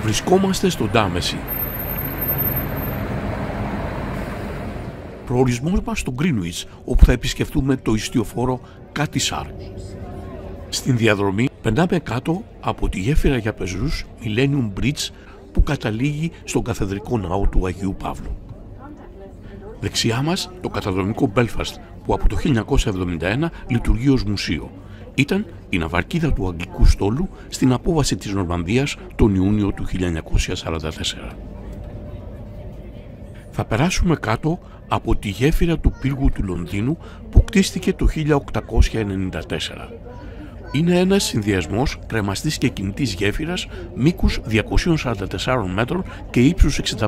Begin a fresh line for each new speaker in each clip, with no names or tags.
Βρισκόμαστε στο Ντάμεση. Προορισμός μας στο Greenwich, όπου θα επισκεφτούμε το ιστιοφόρο Cutty Sark. Στην διαδρομή περνάμε κάτω από τη γέφυρα για πεζούς Millennium Bridge που καταλήγει στον καθεδρικό ναό του Αγίου Παύλου. Δεξιά μας το καταδρομικό Belfast που από το 1971 λειτουργεί ως μουσείο. Ήταν η ναυαρκίδα του Αγγλικού στόλου στην απόβαση της Νορμανδίας τον Ιούνιο του 1944. Θα περάσουμε κάτω από τη γέφυρα του πύργου του Λονδίνου που κτίστηκε το 1894. Είναι ένας συνδυασμός κρεμαστής και κινητής γέφυρας μήκους 244 μέτρων και ύψους 65.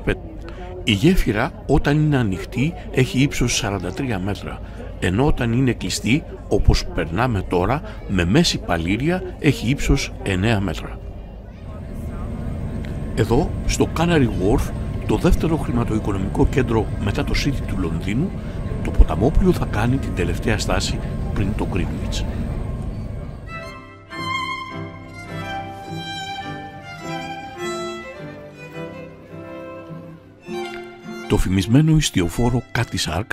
Η γέφυρα όταν είναι ανοιχτή έχει ύψος 43 μέτρα, ενώ όταν είναι κλειστή, όπως περνάμε τώρα, με μέση παλήρια έχει ύψος 9 μέτρα. Εδώ, στο Canary Wharf, το δεύτερο χρηματοοικονομικό κέντρο μετά το City του Λονδίνου, το ποταμόπλοιο θα κάνει την τελευταία στάση πριν το Greenwich. Το φημισμένο ιστιοφόρο Cutty Sark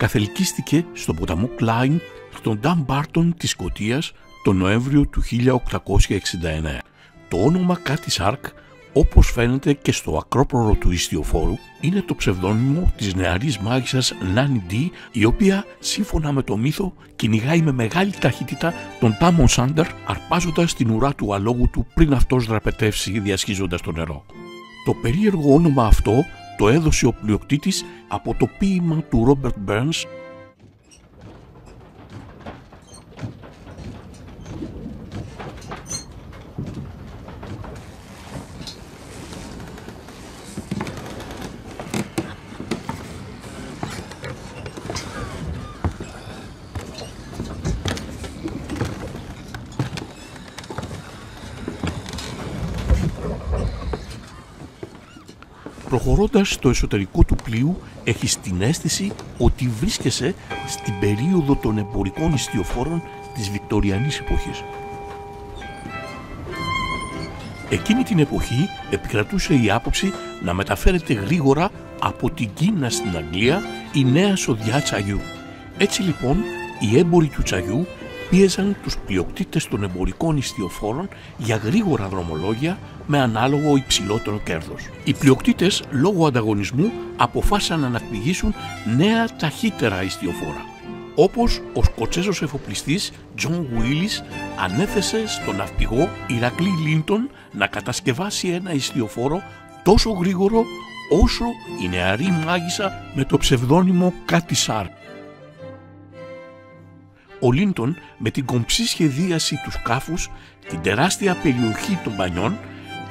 καθελκύστηκε στον ποταμό Clyne στον Dumbarton της Σκωτίας τον Νοέμβριο του 1869. Το όνομα Cutty Sark, όπως φαίνεται και στο ακρόπρορο του ιστιοφόρου, είναι το ψευδόνυμο της νεαρής μάγισσας Nanny D, η οποία, σύμφωνα με το μύθο, κυνηγάει με μεγάλη ταχύτητα τον Tamon Sander, αρπάζοντας την ουρά του αλόγου του πριν αυτός δραπετεύσει διασχίζοντας το νερό. Το περίεργο όνομα αυτό το έδωσε ο πλειοκτήτης από το ποίημα του Robert Burns Προχωρώντας στο εσωτερικό του πλοίου, έχεις την αίσθηση ότι βρίσκεσαι στην περίοδο των εμπορικών ιστιοφόρων της Βικτωριανής εποχής. Εκείνη την εποχή επικρατούσε η άποψη να μεταφέρεται γρήγορα από την Κίνα στην Αγγλία η νέα σοδιά τσαγιού. Έτσι λοιπόν, οι έμποροι του τσαγιού πίεζαν τους πλειοκτήτες των εμπορικών ιστιοφόρων για γρήγορα δρομολόγια με ανάλογο υψηλότερο κέρδος. Οι πλειοκτήτες, λόγω ανταγωνισμού, αποφάσισαν να αναπτυγήσουν νέα ταχύτερα ιστιοφόρα. Όπως ο Σκοτσέζος εφοπλιστής John Willis ανέθεσε στον ναυπηγό Ηρακλή Λίντον να κατασκευάσει ένα ιστιοφόρο τόσο γρήγορο όσο η νεαρή μάγισσα με το ψευδόνυμο Cutty Sark. Ο Λίντον με την κομψή σχεδίαση του σκάφους, την τεράστια περιοχή των μπανιών,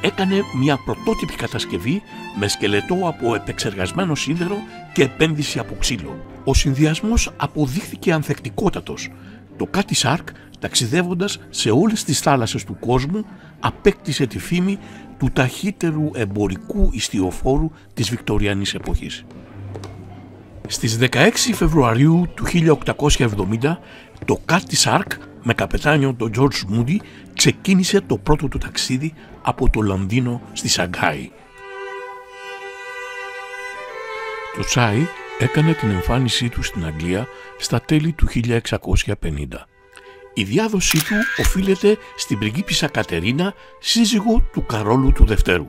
έκανε μια πρωτότυπη κατασκευή με σκελετό από επεξεργασμένο σίδερο και επένδυση από ξύλο. Ο συνδυασμός αποδείχθηκε ανθεκτικότατος. Το Cutty Sark, ταξιδεύοντας σε όλες τις θάλασσες του κόσμου, απέκτησε τη φήμη του ταχύτερου εμπορικού ιστιοφόρου της Βικτωριανής εποχής. Στις 16 Φεβρουαρίου του 1870, το Cutty Sark με καπετάνιο τον George Moody ξεκίνησε το πρώτο του ταξίδι από το Λονδίνο στη Σαγκάη. Το τσάι έκανε την εμφάνισή του στην Αγγλία στα τέλη του 1650. Η διάδοσή του οφείλεται στην πριγκίπισσα Κατερίνα, σύζυγο του Καρόλου του Δευτέρου.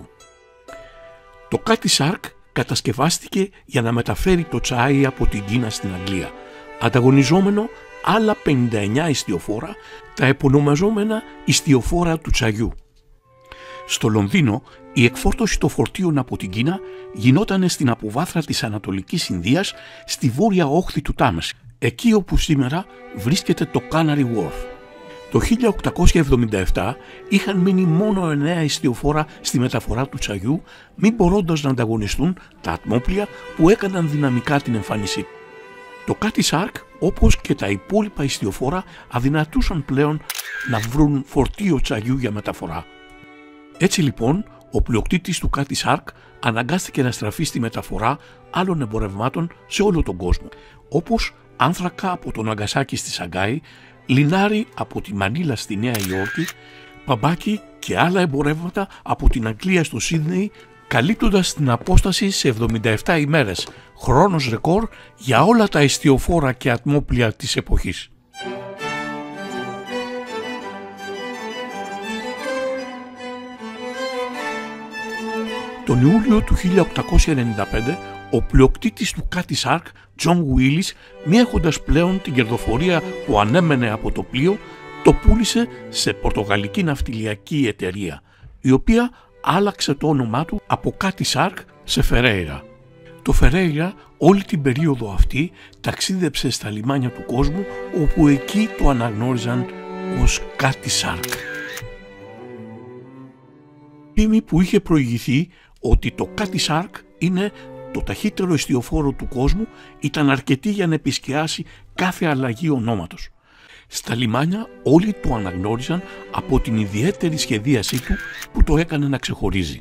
Το Cutty Sark κατασκευάστηκε για να μεταφέρει το τσάι από την Κίνα στην Αγγλία, ανταγωνιζόμενο άλλα 59 ιστιοφόρα, τα επωνομαζόμενα ιστιοφόρα του τσαγιού. Στο Λονδίνο, η εκφόρτωση των φορτίων από την Κίνα γινόταν στην αποβάθρα της Ανατολικής Ινδίας, στη βόρεια όχθη του Τάμεση, εκεί όπου σήμερα βρίσκεται το Canary Wharf. Το 1877 είχαν μείνει μόνο 9 ιστιοφόρα στη μεταφορά του τσαγιού, μη μπορώντας να ανταγωνιστούν τα ατμόπλια που έκαναν δυναμικά την εμφάνισή. Το Cutty Sark, όπως και τα υπόλοιπα ιστιοφόρα, αδυνατούσαν πλέον να βρουν φορτίο τσαγιού για μεταφορά. Έτσι λοιπόν, ο πλειοκτήτης του Cutty Sark αναγκάστηκε να στραφεί στη μεταφορά άλλων εμπορευμάτων σε όλο τον κόσμο, όπως άνθρακα από το Ναγκασάκι στη Σαγκάη, λινάρι από τη Μανίλα στη Νέα Υόρκη, παμπάκι και άλλα εμπορεύματα από την Αγγλία στο Σίδνεϊ, καλύπτοντας την απόσταση σε 77 ημέρες, χρόνος ρεκόρ για όλα τα εστιοφόρα και ατμόπλια της εποχής. Τον Ιούλιο του 1895, ο πλειοκτήτης του Cutty Sark, John Willis, μη έχοντας πλέον την κερδοφορία που ανέμενε από το πλοίο, το πούλησε σε πορτογαλική ναυτιλιακή εταιρεία, η οποία άλλαξε το όνομά του από Cutty Sark σε Ferreira. Το Ferreira όλη την περίοδο αυτή ταξίδεψε στα λιμάνια του κόσμου, όπου εκεί το αναγνώριζαν ως Cutty Sark. Φήμη που είχε προηγηθεί ότι το Cutty Sark είναι το ταχύτερο εστιοφόρο του κόσμου ήταν αρκετή για να επισκιάσει κάθε αλλαγή ονόματος. Στα λιμάνια όλοι το αναγνώριζαν από την ιδιαίτερη σχεδίασή του που το έκανε να ξεχωρίζει.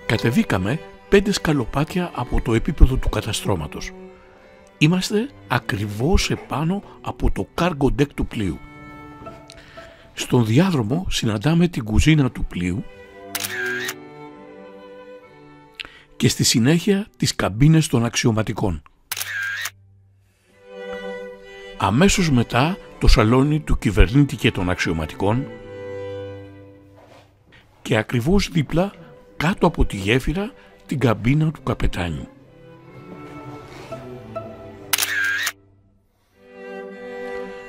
Κατεβήκαμε 5 σκαλοπάτια από το επίπεδο του καταστρώματος. Είμαστε ακριβώς επάνω από το cargo deck του πλοίου. Στον διάδρομο συναντάμε την κουζίνα του πλοίου και στη συνέχεια τις καμπίνες των αξιωματικών. Αμέσως μετά το σαλόνι του κυβερνήτη και των αξιωματικών και ακριβώς δίπλα, κάτω από τη γέφυρα, την καμπίνα του καπετάνιου.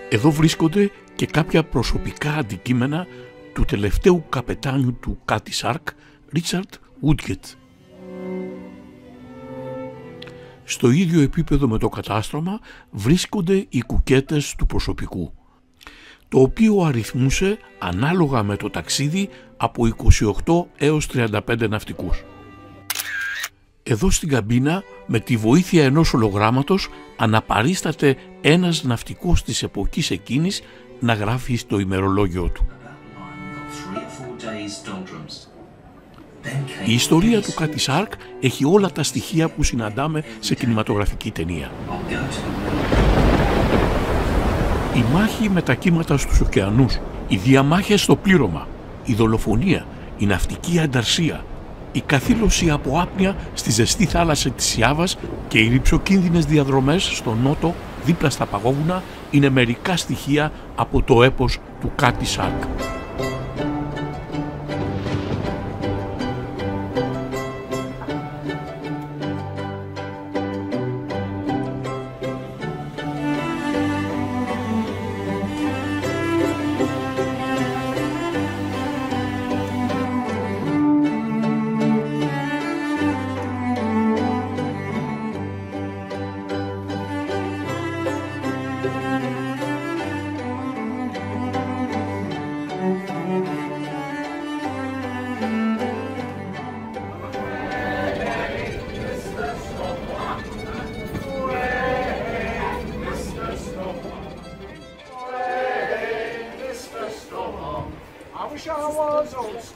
Εδώ βρίσκονται και κάποια προσωπικά αντικείμενα του τελευταίου καπετάνιου του Cutty Sark, Richard Woodgate. Στο ίδιο επίπεδο με το κατάστρωμα βρίσκονται οι κουκέτες του προσωπικού, το οποίο αριθμούσε ανάλογα με το ταξίδι από 28 έως 35 ναυτικούς. Εδώ στην καμπίνα, με τη βοήθεια ενός ολογράμματος, αναπαρίσταται ένας ναυτικός της εποχής εκείνης να γράφει στο ημερολόγιο του. Η ιστορία του Cutty Sark έχει όλα τα στοιχεία που συναντάμε σε κινηματογραφική ταινία. Η μάχη με τα κύματα στους ωκεανούς, οι διαμάχες στο πλήρωμα, η δολοφονία, η ναυτική ανταρσία, η καθήλωση από άπνοια στη ζεστή θάλασσα της Ιάβας και οι ρυψοκίνδυνες διαδρομές στο νότο δίπλα στα παγόβουνα είναι μερικά στοιχεία από το έπος του Cutty Sark.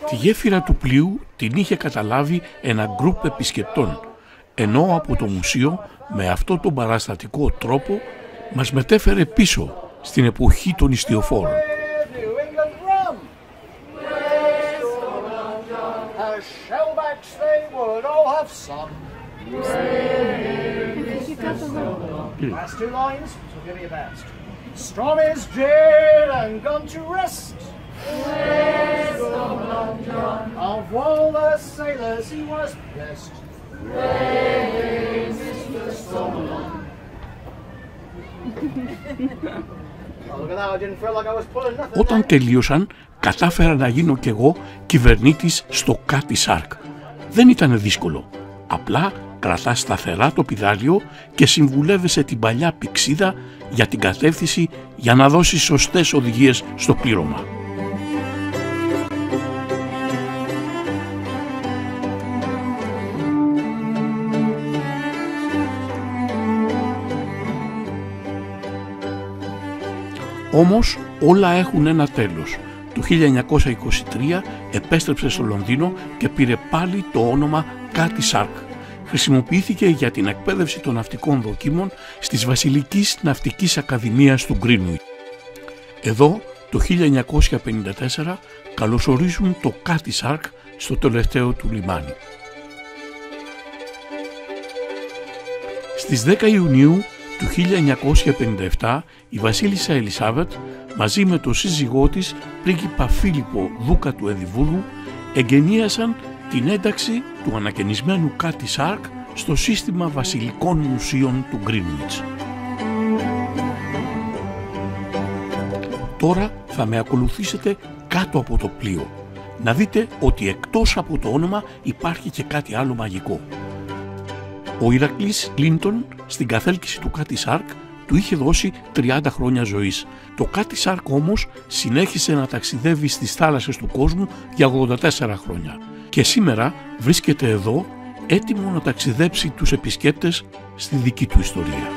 Τη γέφυρα του πλοίου την είχε καταλάβει ένα γκρουπ επισκεπτών, ενώ από το μουσείο με αυτό τον παραστατικό τρόπο μας μετέφερε πίσω στην εποχή των ιστιοφόρων.
Storm is dead and gone to rest. Of all the sailors he was blessed.
Όταν τελείωσαν, κατάφερα να γίνω κι εγώ κυβερνήτης στο Cutty Sark. Δεν ήταν δύσκολο. Απλά κρατάς σταθερά το πηδάλιο και συμβουλεύεσαι την παλιά πηξίδα για την κατεύθυνση για να δώσει σωστές οδηγίες στο πλήρωμα. Όμως όλα έχουν ένα τέλος. Το 1923 επέστρεψε στο Λονδίνο και πήρε πάλι το όνομα Cutty Sark. Χρησιμοποιήθηκε για την εκπαίδευση των ναυτικών δοκίμων στις Βασιλικής Ναυτικής Ακαδημίας του Greenwich. Εδώ Το 1954 καλωσορίζουν το Cutty Sark στο τελευταίο του λιμάνι. Στις 10 Ιουνίου του 1957 η βασίλισσα Ελισάβετ μαζί με τον σύζυγό της πρίγκιπα Φίλιππο δούκα του Εδιμβούργου εγκαινίασαν την ένταξη του ανακαινισμένου Cutty Sark στο σύστημα βασιλικών μουσείων του Greenwich. Τώρα θα με ακολουθήσετε κάτω από το πλοίο, να δείτε ότι εκτός από το όνομα υπάρχει και κάτι άλλο μαγικό. Ο Ηρακλής Κλίντον στην καθέλκυση του Cutty Sark του είχε δώσει 30 χρόνια ζωής. Το Cutty Sark όμως συνέχισε να ταξιδεύει στις θάλασσες του κόσμου για 84 χρόνια και σήμερα βρίσκεται εδώ έτοιμο να ταξιδέψει τους επισκέπτες στη δική του ιστορία.